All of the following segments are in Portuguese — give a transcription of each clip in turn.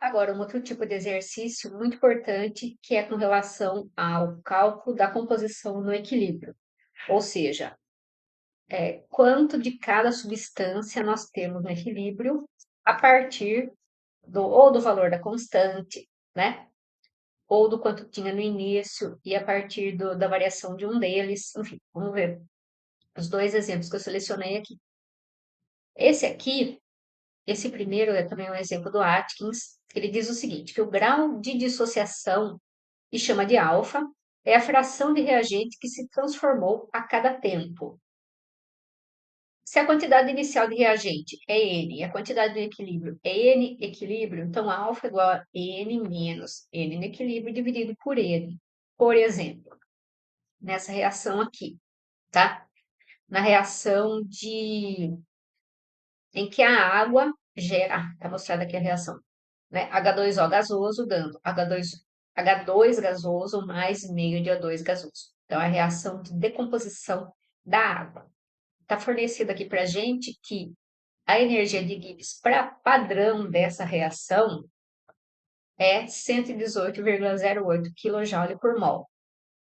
Agora, um outro tipo de exercício muito importante que é com relação ao cálculo da composição no equilíbrio, ou seja, quanto de cada substância nós temos no equilíbrio a partir ou do valor da constante, né? Ou do quanto tinha no início e a partir da variação de um deles. Enfim, vamos ver os dois exemplos que eu selecionei aqui. Esse aqui, esse primeiro é também um exemplo do Atkins. Ele diz o seguinte, que o grau de dissociação, que chama de alfa, é a fração de reagente que se transformou a cada tempo. Se a quantidade inicial de reagente é N e a quantidade do equilíbrio é N equilíbrio, então alfa é igual a N menos N no equilíbrio dividido por N. Por exemplo, nessa reação aqui, tá? Na reação em que a água gera, tá mostrada aqui a reação, né? H2O gasoso dando H2 gasoso mais meio de O2 gasoso. Então, é a reação de decomposição da água. Está fornecido aqui para a gente que a energia de Gibbs para padrão dessa reação é 118,08 kJ por mol,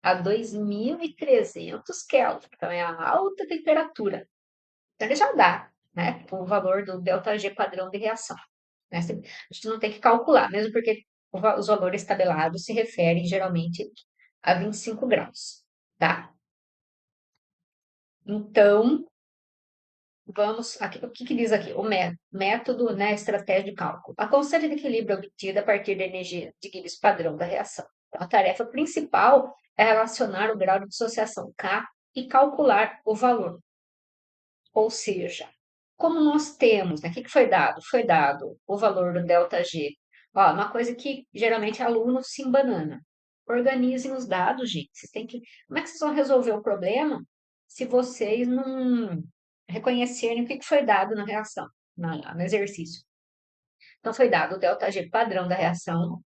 a 2.300 Kelvin. Então, é a alta temperatura. Então, ele já dá, né, o valor do ΔG padrão de reação. Né? A gente não tem que calcular, mesmo porque os valores tabelados se referem geralmente a 25 graus, tá? Então, vamos, aqui, o que que diz aqui? O método, né, estratégia de cálculo. A constante de equilíbrio é obtida a partir da energia de Gibbs padrão da reação. Então, a tarefa principal é relacionar o grau de dissociação K e calcular o valor. Ou seja, como nós temos, né, o que que foi dado? Foi dado o valor do ΔG. Ó, uma coisa que geralmente alunos se embanana. Organizem os dados, gente. Vocês têm que. Como é que vocês vão resolver o problema se vocês não reconhecerem o que que foi dado na reação, no exercício? Então, foi dado o ΔG padrão da reação,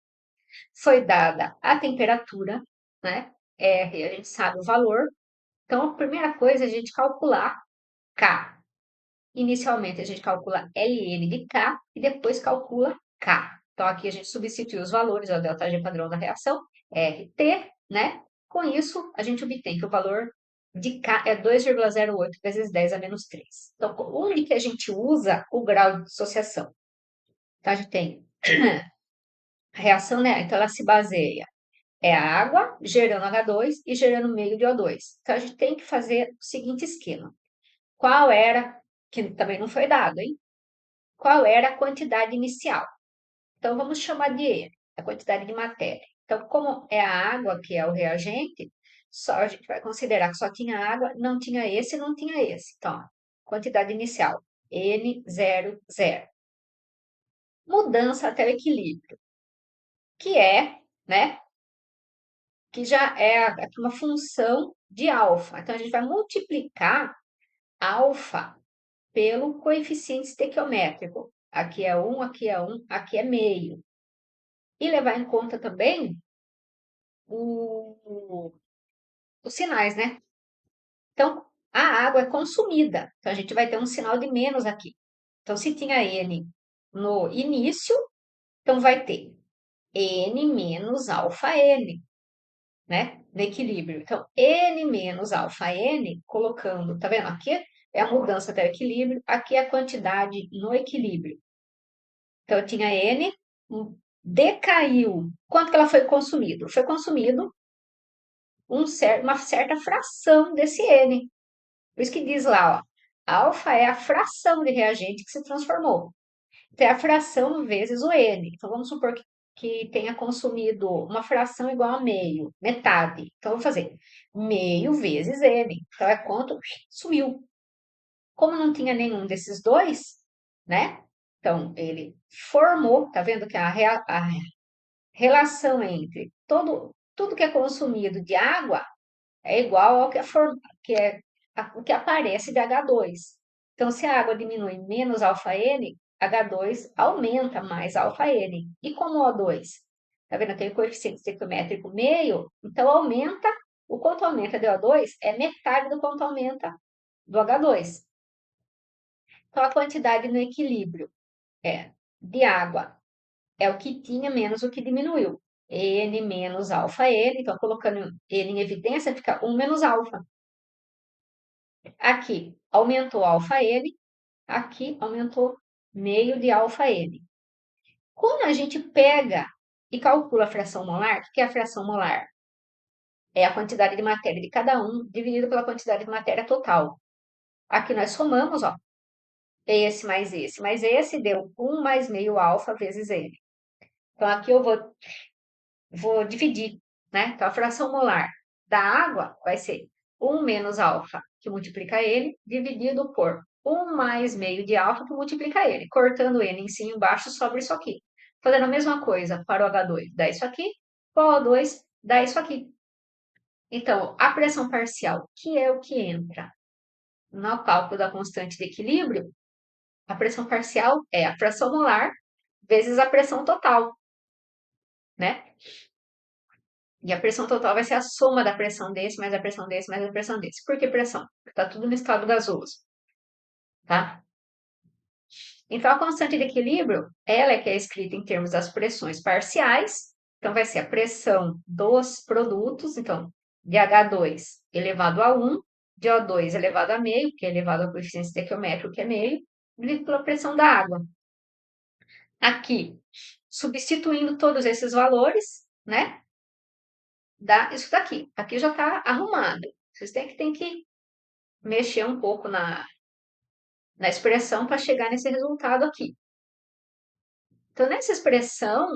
foi dada a temperatura, né? R, a gente sabe o valor. Então, a primeira coisa é a gente calcular K. Inicialmente, a gente calcula Ln de K e depois calcula K. Então, aqui a gente substitui os valores, é o ΔG padrão da reação, RT, né? Com isso, a gente obtém que o valor de K é 2,08 vezes 10 a menos 3. Então, onde que a gente usa o grau de dissociação? Então, a gente tem a reação, né? Então, ela se baseia a água gerando H2 e gerando meio de O2. Então, a gente tem que fazer o seguinte esquema. Qual era, que também não foi dado, hein? Qual era a quantidade inicial? Então, vamos chamar de E, a quantidade de matéria. Então, como é a água que é o reagente, só a gente vai considerar que só tinha água, não tinha esse e não tinha esse. Então, quantidade inicial, N00. Mudança até o equilíbrio, que é, né, que já é aqui uma função de alfa. Então, a gente vai multiplicar alfa pelo coeficiente estequiométrico. Aqui é 1, aqui é 1, aqui é meio. E levar em conta também o, os sinais, né? Então, a água é consumida. Então, a gente vai ter um sinal de menos aqui. Então, se tinha N no início, então vai ter N menos alfa N, né? No equilíbrio. Então, N menos alfa N, colocando, tá vendo? Aqui é a mudança até o equilíbrio, aqui é a quantidade no equilíbrio. Então, eu tinha N, decaiu. Quanto que ela foi consumido? Foi consumido uma certa fração desse N. Por isso que diz lá, ó, alfa é a fração de reagente que se transformou. Então, é a fração vezes o N. Então, vamos supor que tenha consumido uma fração igual a meio, metade. Então, eu vou fazer meio vezes N. Então, é quanto sumiu. Como não tinha nenhum desses dois, né? Então, ele formou, tá vendo que a relação entre tudo que é consumido de água é igual ao o que aparece de H2. Então, se a água diminui menos alfa N, H2 aumenta mais alfa N. E como O2? Tá vendo? Tem o coeficiente estequiométrico meio, então aumenta, o quanto aumenta de O2 é metade do quanto aumenta do H2. Então, a quantidade no equilíbrio de água é o que tinha menos o que diminuiu. N menos alfa N, então colocando ele em evidência, fica 1 menos alfa. Aqui aumentou alfa N, aqui aumentou meio de alfa N. Quando a gente pega e calcula a fração molar, o que é a fração molar? É a quantidade de matéria de cada um dividido pela quantidade de matéria total. Aqui nós somamos, ó, esse mais esse deu 1 mais meio alfa vezes N. Então aqui eu vou dividir, né? Então a fração molar da água vai ser 1 menos alfa, que multiplica N, dividido por 1 mais meio de alfa, que multiplica N. Cortando N em cima e embaixo, sobra isso aqui. Fazendo a mesma coisa para o H2, dá isso aqui. Para o O2, dá isso aqui. Então, a pressão parcial, que é o que entra no cálculo da constante de equilíbrio, a pressão parcial é a fração molar vezes a pressão total, né? E a pressão total vai ser a soma da pressão desse, mais a pressão desse, mais a pressão desse. Por que pressão? Porque está tudo no estado gasoso, tá? Então, a constante de equilíbrio, ela é que é escrita em termos das pressões parciais. Então, vai ser a pressão dos produtos. Então, de H2 elevado a 1, de O2 elevado a meio, que é elevado ao coeficiente estequiométrico, que é meio, dividido pela pressão da água. Aqui, substituindo todos esses valores, né? Dá isso daqui. Aqui já está arrumado. Vocês têm que mexer um pouco na expressão para chegar nesse resultado aqui. Então, nessa expressão,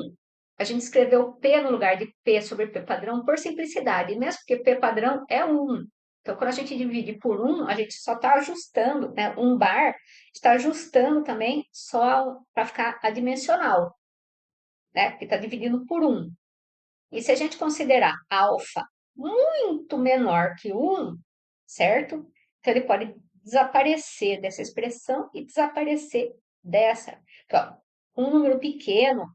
a gente escreveu P no lugar de P sobre P padrão por simplicidade, mesmo porque P padrão é 1. Então, quando a gente divide por 1, a gente só está ajustando, né? Um bar está ajustando também só para ficar adimensional, né? Porque está dividindo por 1. E se a gente considerar alfa muito menor que 1, certo? Então, ele pode desaparecer dessa expressão e desaparecer dessa. Então, um número pequeno,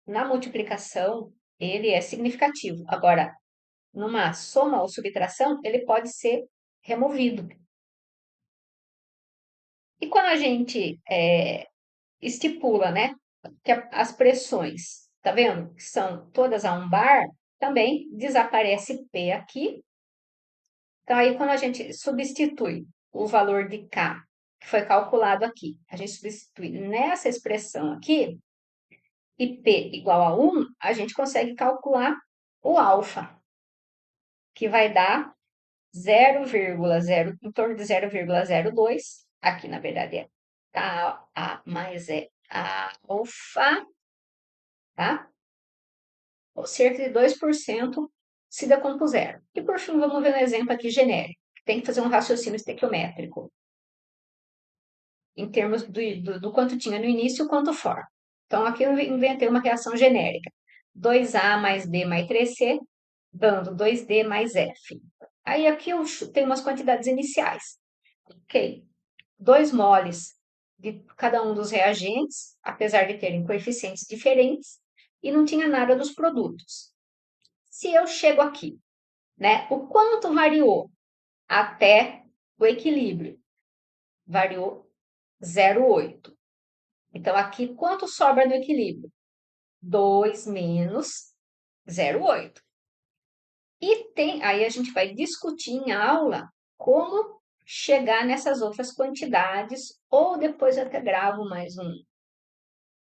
na multiplicação, ele é significativo. Agora, numa soma ou subtração, ele pode ser removido. E quando a gente estipula, né, que as pressões, tá vendo? Que são todas a um bar, também desaparece P aqui. Então, aí, quando a gente substitui o valor de K, que foi calculado aqui, a gente substitui nessa expressão aqui, e P igual a 1, a gente consegue calcular o alfa, que vai dar 0,0, em torno de 0,02. Aqui, na verdade, é Ka mais é alfa, tá? Ou cerca de 2% se decompuseram. E, por fim, vamos ver um exemplo aqui genérico. Tem que fazer um raciocínio estequiométrico, em termos do quanto tinha no início e o quanto for. Então, aqui eu inventei uma reação genérica. 2A mais B mais 3C, dando 2D mais F. Aí aqui eu tenho umas quantidades iniciais. Ok? 2 moles de cada um dos reagentes, apesar de terem coeficientes diferentes, e não tinha nada dos produtos. Se eu chego aqui, né, o quanto variou até o equilíbrio? Variou 0,8. Então, aqui, quanto sobra no equilíbrio? 2 menos 0,8. E aí a gente vai discutir em aula como chegar nessas outras quantidades, ou depois eu até gravo mais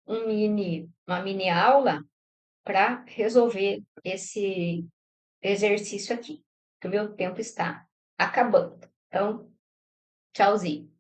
uma mini aula para resolver esse exercício aqui, que o meu tempo está acabando. Então, tchauzinho.